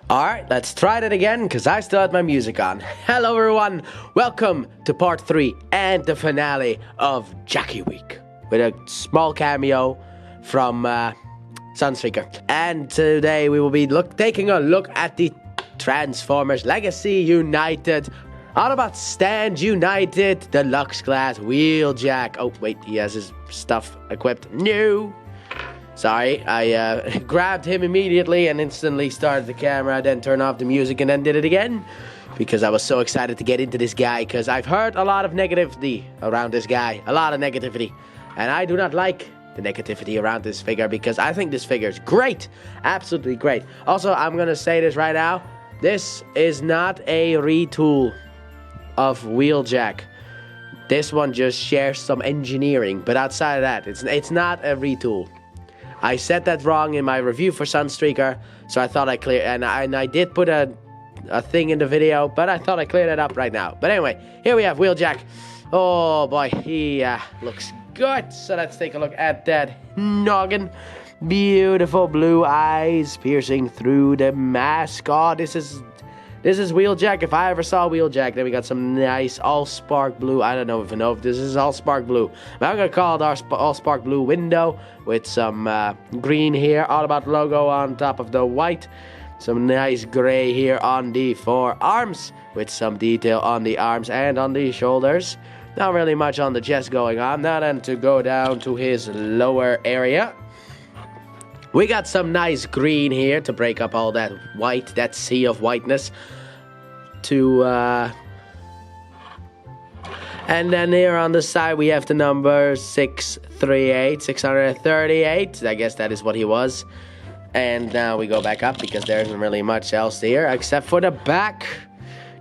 Alright, let's try that again, because I still had my music on. Hello everyone, welcome to part 3 and the finale of Jackie Week. With a small cameo from Sunstreaker. And today we will be taking a look at the Transformers Legacy United Autobots Stand United Deluxe Class Wheeljack. Oh wait, he has his stuff equipped. No! Sorry, I grabbed him immediately and instantly started the camera, then turned off the music and then did it again. Because I was so excited to get into this guy, because I've heard a lot of negativity around this guy. A lot of negativity. And I do not like the negativity around this figure, because I think this figure is great. Absolutely great. Also, I'm going to say this right now. This is not a retool of Wheeljack. This one just shares some engineering, but outside of that, it's not a retool. I said that wrong in my review for Sunstreaker, so I thought I cleared, and I did put a thing in the video, but I thought I cleared it up right now. But anyway, here we have Wheeljack. Oh boy, he looks good. So let's take a look at that noggin. Beautiful blue eyes piercing through the mask. Oh, this is Wheeljack. If I ever saw Wheeljack, then we got some nice all-spark blue. I don't even know if this is all-spark blue. But I'm going to call it our all-spark blue window with some green here. Autobot logo on top of the white. Some nice gray here on the forearms with some detail on the arms and on the shoulders. Not really much on the chest going on. Now then, to go down to his lower area. We got some nice green here to break up all that white, that sea of whiteness. And then here on the side we have the number 638. I guess that is what he was. And now we go back up because there isn't really much else here except for the back.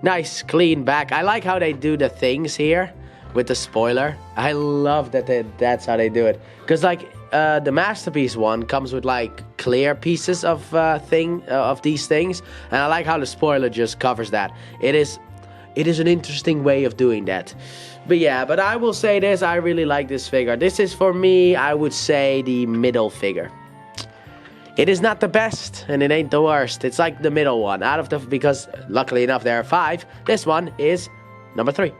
Nice clean back. I like how they do the things here with the spoiler. I love that that's how they do it. Because like the Masterpiece one comes with like clear pieces of these things, and I like how the spoiler just covers that. It is an interesting way of doing that. But yeah, but I will say this, I really like this figure. This is, for me, I would say the middle figure. It is not the best, and it ain't the worst. It's like the middle one. Because luckily enough there are 5. This one is number 3.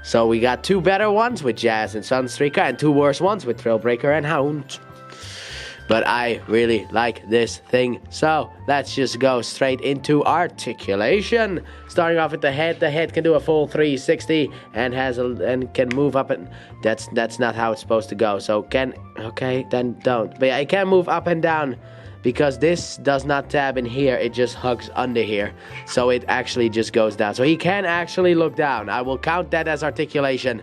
So we got 2 better ones with Jazz and Sunstreaker, and 2 worse ones with Thrillbreaker and Hound. But I really like this thing. So let's just go straight into articulation. Starting off with the head. The head can do a full 360 and can move up, and that's not how it's supposed to go. So okay, then don't. But yeah, it can move up and down. Because this does not tab in here, it just hugs under here. So it actually just goes down. So he can actually look down. I will count that as articulation.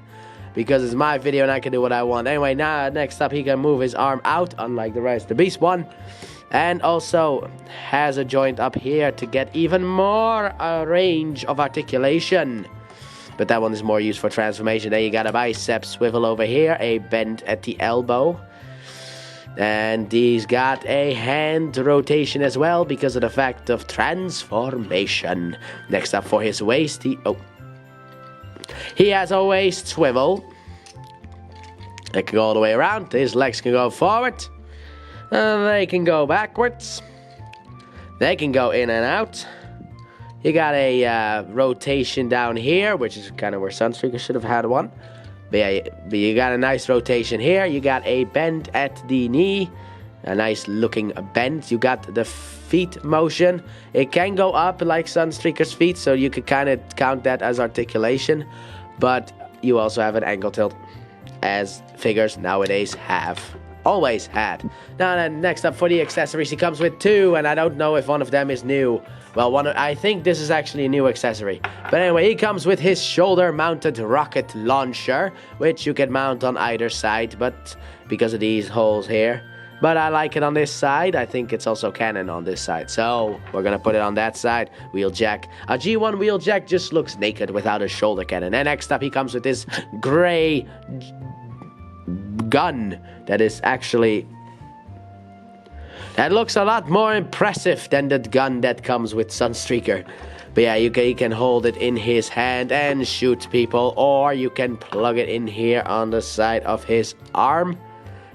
Because it's my video and I can do what I want. Anyway, now next up he can move his arm out, unlike the rest of the Beast one. And also has a joint up here to get even more range of articulation. But that one is more used for transformation. Then you got a bicep swivel over here, a bend at the elbow. And he's got a hand rotation as well because of the fact of transformation. Next up for his waist, he has a waist swivel. It can go all the way around. His legs can go forward. They can go backwards. They can go in and out. You got a rotation down here, which is kind of where Sunstreaker should have had one. But you got a nice rotation here. You got a bend at the knee. A nice looking bend. You got the feet motion. It can go up like Sunstreaker's feet, so you could kind of count that as articulation. But you also have an ankle tilt, as figures nowadays have. Always had. Now then, next up for the accessories, he comes with 2, and I don't know if one of them is new. Well, I think this is actually a new accessory. But anyway, he comes with his shoulder-mounted rocket launcher, which you can mount on either side, but because of these holes here. But I like it on this side. I think it's also canon on this side. So we're going to put it on that side. Wheeljack. A G1 Wheeljack just looks naked without a shoulder cannon. And next up, he comes with this gray gun that is actually... That looks a lot more impressive than the gun that comes with Sunstreaker. But yeah, you can hold it in his hand and shoot people. Or you can plug it in here on the side of his arm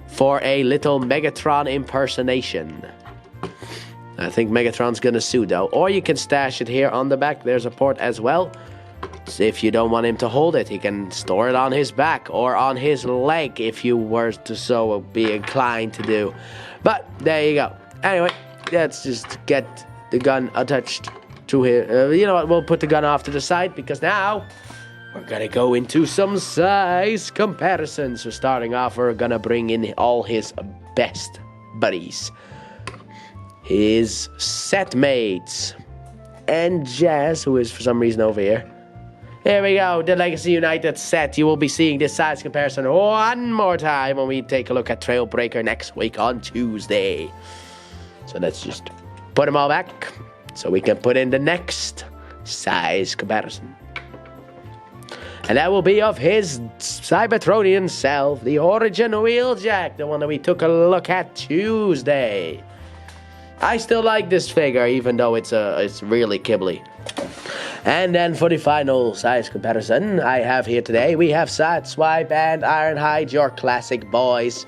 for a little Megatron impersonation. I think Megatron's gonna sue though. Or you can stash it here on the back. There's a port as well. So if you don't want him to hold it, he can store it on his back or on his leg if you were to so be inclined to do. But there you go. Anyway, let's just get the gun attached to here. You know what? We'll put the gun off to the side because now we're gonna go into some size comparisons. So starting off, we're gonna bring in all his best buddies. His set mates. And Jazz, who is for some reason over here. Here we go, the Legacy United set. You will be seeing this size comparison one more time when we take a look at Trailbreaker next week on Tuesday. So let's just put them all back so we can put in the next size comparison. And that will be of his Cybertronian self, the Origin Wheeljack, the one that we took a look at Tuesday. I still like this figure, even though it's really kibbly. And then for the final size comparison I have here today, we have Sideswipe and Ironhide, your classic boys.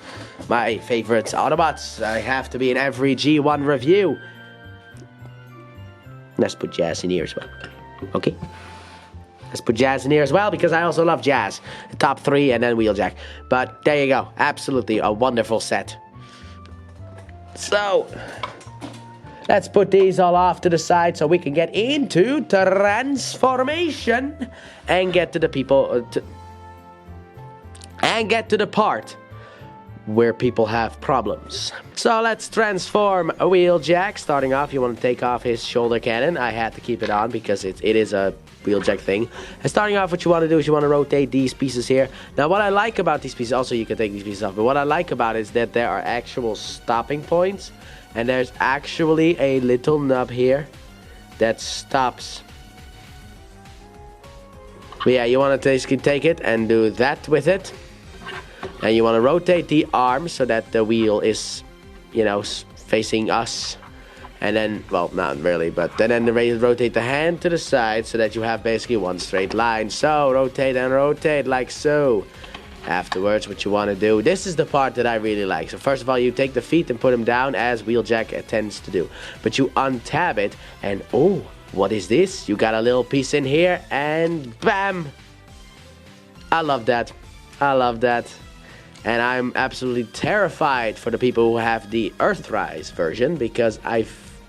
My favorite Autobots. I have to be in every G1 review. Let's put Jazz in here as well. Okay. Let's put Jazz in here as well because I also love Jazz. The top 3 and then Wheeljack. But there you go. Absolutely a wonderful set. So let's put these all off to the side so we can get into transformation and get to the people and get to the part where people have problems. So let's transform a Wheeljack. Starting off, you want to take off his shoulder cannon. I had to keep it on because it is a Wheeljack thing. And starting off, what you want to do is you want to rotate these pieces here. Now what I like about these pieces, also you can take these pieces off, but what I like about it is that there are actual stopping points. And there's actually a little nub here that stops. But yeah, you want to basically take it and do that with it. And you want to rotate the arm so that the wheel is, you know, facing us. And then, well, not really, but then rotate the hand to the side so that you have basically one straight line. So rotate and rotate like so. Afterwards, what you want to do, this is the part that I really like. So first of all, you take the feet and put them down as Wheeljack tends to do. But you untab it and oh, what is this? You got a little piece in here and bam! I love that. I love that. And I'm absolutely terrified for the people who have the Earthrise version because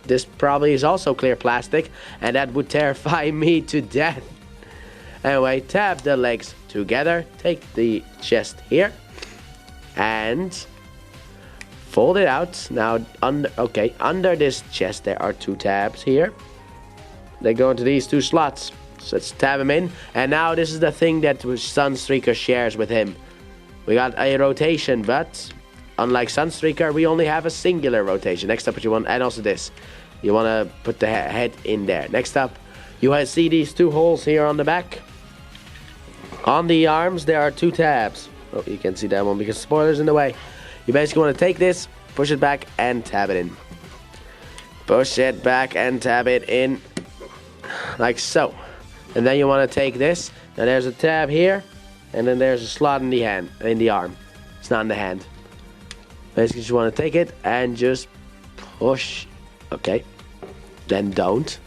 this probably is also clear plastic and that would terrify me to death. Anyway, tap the legs together, take the chest here, and fold it out. Now, under this chest there are 2 tabs here. They go into these 2 slots. So let's tab them in. And now this is the thing that Sunstreaker shares with him. We got a rotation, but unlike Sunstreaker, we only have a singular rotation. Next up, what you want, and also this. You want to put the head in there. Next up, you see these 2 holes here on the back. On the arms, there are 2 tabs. Oh, you can't see that one because spoiler's in the way. You basically want to take this, push it back, and tab it in. Push it back and tab it in, like so. And then you want to take this. Now there's a tab here, and then there's a slot in the hand, in the arm. It's not in the hand. Basically, you want to take it and just push. Okay. Then don't.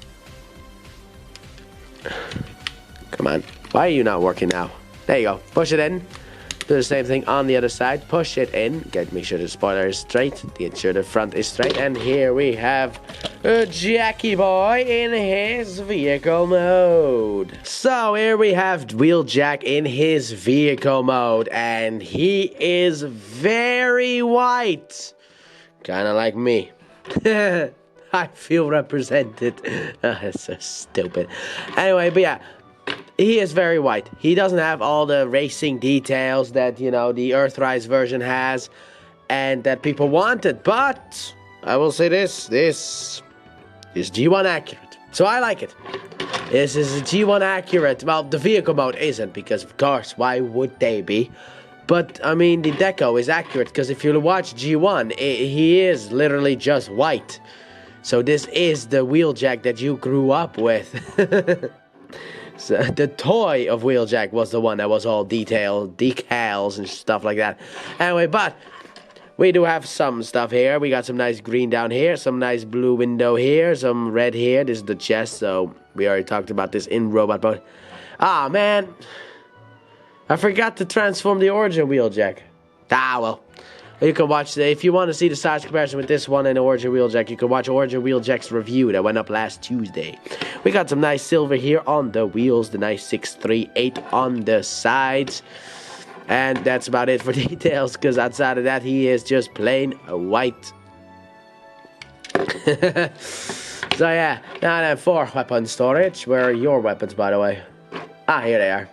Come on. Why are you not working now? There you go. Push it in. Do the same thing on the other side. Push it in. Make sure the spoiler is straight. Make sure the front is straight. And here we have a Jackie Boy in his vehicle mode. So here we have Wheeljack in his vehicle mode. And he is very white. Kind of like me. I feel represented. That's so stupid. Anyway, but yeah. He is very white. He doesn't have all the racing details that, you know, the Earthrise version has and that people wanted. But I will say this is G1 accurate. So I like it. This is G1 accurate. Well, the vehicle mode isn't because, of course, why would they be? But, I mean, the deco is accurate because if you watch G1, he is literally just white. So this is the Wheeljack that you grew up with. So the toy of Wheeljack was the one that was all detailed, decals and stuff like that. Anyway, but we do have some stuff here. We got some nice green down here, some nice blue window here, some red here. This is the chest, so we already talked about this in Robot Mode. Ah, man. I forgot to transform the Origin Wheeljack. Ah, well. You can watch, if you want to see the size comparison with this one and Origin Wheeljack, you can watch Origin Wheeljack's review that went up last Tuesday. We got some nice silver here on the wheels, the nice 638 on the sides. And that's about it for details, because outside of that, he is just plain white. So yeah, now then for weapon storage. Where are your weapons, by the way? Ah, here they are.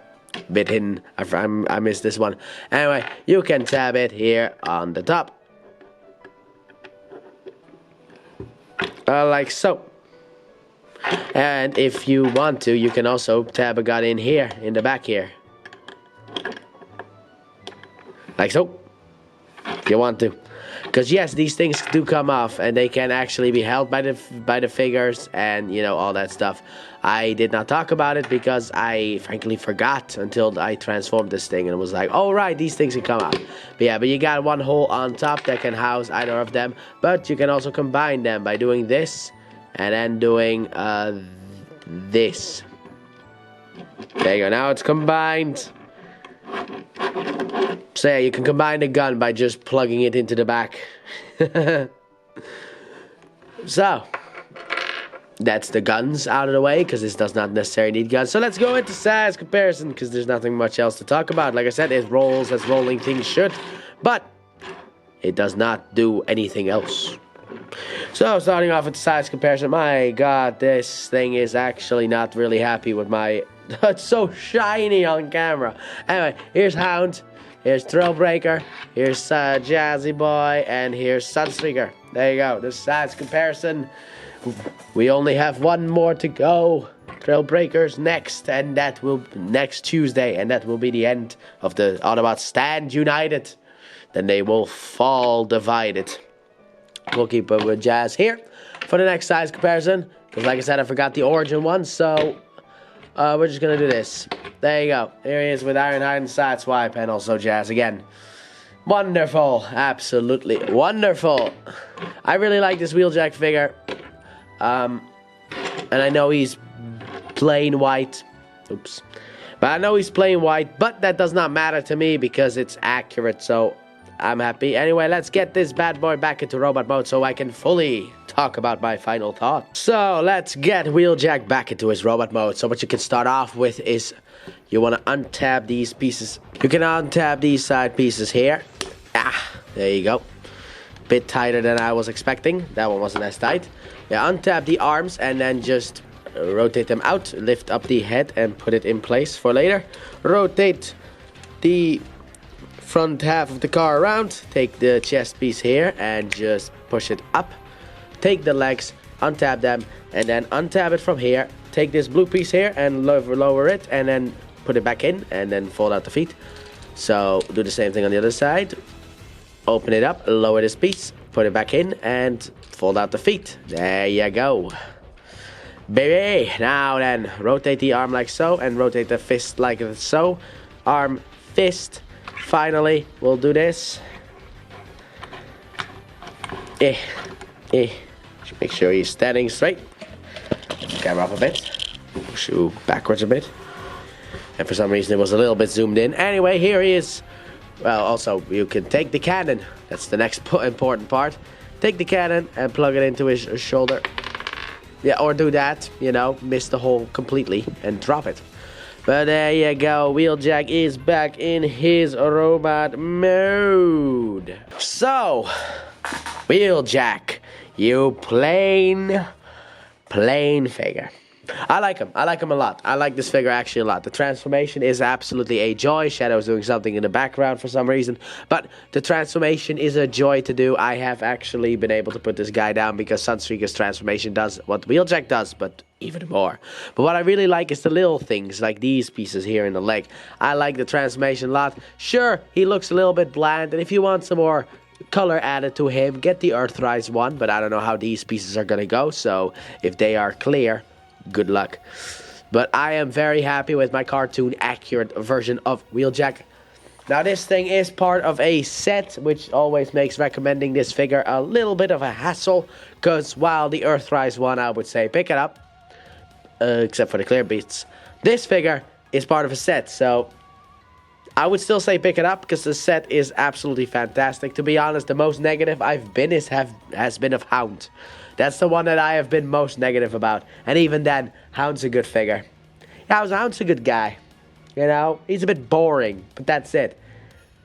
Bit hidden. I missed this one. Anyway, you can tab it here on the top. Like so. And if you want to, you can also tab a gun in here, in the back here. Like so. If you want to. Because yes, these things do come off, and they can actually be held by the figures, and you know, all that stuff. I did not talk about it because I frankly forgot until I transformed this thing, and it was like, oh right, these things can come out. But yeah, but you got one hole on top that can house either of them, but you can also combine them by doing this and then doing this. There you go. Now it's combined. So yeah, you can combine the gun by just plugging it into the back. So that's the guns out of the way, because this does not necessarily need guns. So let's go into size comparison, because there's nothing much else to talk about. Like I said, it rolls as rolling things should, but it does not do anything else. So starting off with the size comparison, my god, this thing is actually not really happy with my... It's so shiny on camera. Anyway, here's Hound, here's Trailbreaker, here's Jazzy Boy, and here's Sunstreaker. There you go, the size comparison. We only have one more to go. Trailbreakers next, and that will next Tuesday, and that will be the end of the Autobots stand united. Then they will fall divided. We'll keep it with Jazz here for the next size comparison, because like I said, I forgot the Origin one, so we're just gonna do this. There you go. Here he is with Ironhide and Sideswipe, and also Jazz again. Wonderful, absolutely wonderful. I really like this Wheeljack figure. And I know he's plain white. Oops. But I know he's plain white, but that does not matter to me because it's accurate, so I'm happy. Anyway, let's get this bad boy back into robot mode so I can fully talk about my final thoughts. So let's get Wheeljack back into his robot mode. So what you can start off with is you want to untab these pieces. You can untab these side pieces here. Ah, there you go. Bit tighter than I was expecting. That one wasn't as tight. Yeah, untap the arms and then just rotate them out. Lift up the head and put it in place for later. Rotate the front half of the car around. Take the chest piece here and just push it up. Take the legs, untap them, and then untap it from here. Take this blue piece here and lower it, and then put it back in, and then fold out the feet. So do the same thing on the other side. Open it up, lower this piece, put it back in, and fold out the feet. There you go. Baby, now then, rotate the arm like so, and rotate the fist like so. Arm, fist. Finally, we'll do this. Make sure he's standing straight. Camera up a bit. Push you backwards a bit. And for some reason it was a little bit zoomed in. Anyway, here he is. Well, also, you can take the cannon. That's the next important part. Take the cannon and plug it into his shoulder. Yeah, or do that, you know, miss the hole completely and drop it. But there you go, Wheeljack is back in his robot mode. So, Wheeljack, you plain figure. I like him a lot. I like this figure actually a lot. The transformation is absolutely a joy. Shadow's doing something in the background for some reason, but the transformation is a joy to do. I have actually been able to put this guy down because Sunstreaker's transformation does what Wheeljack does, but even more. But what I really like is the little things, like these pieces here in the leg. I like the transformation a lot. Sure, he looks a little bit bland, and if you want some more color added to him, get the Earthrise one, but I don't know how these pieces are gonna go, so if they are clear, good luck. But I am very happy with my cartoon accurate version of Wheeljack. Now this thing is part of a set, which always makes recommending this figure a little bit of a hassle, because while the Earthrise one, I would say pick it up, except for the clear beasts. This figure is part of a set, so I would still say pick it up, because the set is absolutely fantastic. To be honest, the most negative I've been has been of Hound. That's the one that I have been most negative about, and even then, Hound's a good figure. Yeah, Hound's a good guy. You know, he's a bit boring, but that's it.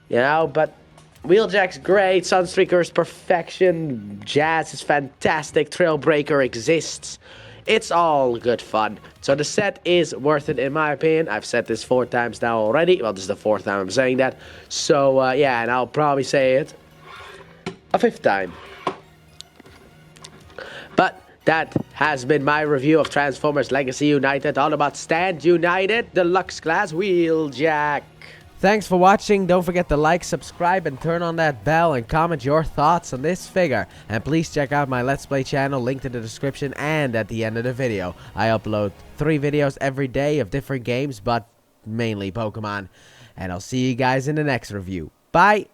You know, but Wheeljack's great, Sunstreaker is perfection, Jazz is fantastic, Trailbreaker exists. It's all good fun. So the set is worth it in my opinion. I've said this 4 times now already. Well, this is the 4th time I'm saying that. So, yeah, and I'll probably say it a 5th time. But that has been my review of Transformers Legacy United, Autobots Stand United, Deluxe Class Wheeljack. Thanks for watching. Don't forget to like, subscribe, and turn on that bell, and comment your thoughts on this figure. And please check out my Let's Play channel, linked in the description and at the end of the video. I upload 3 videos every day of different games, but mainly Pokemon. And I'll see you guys in the next review. Bye!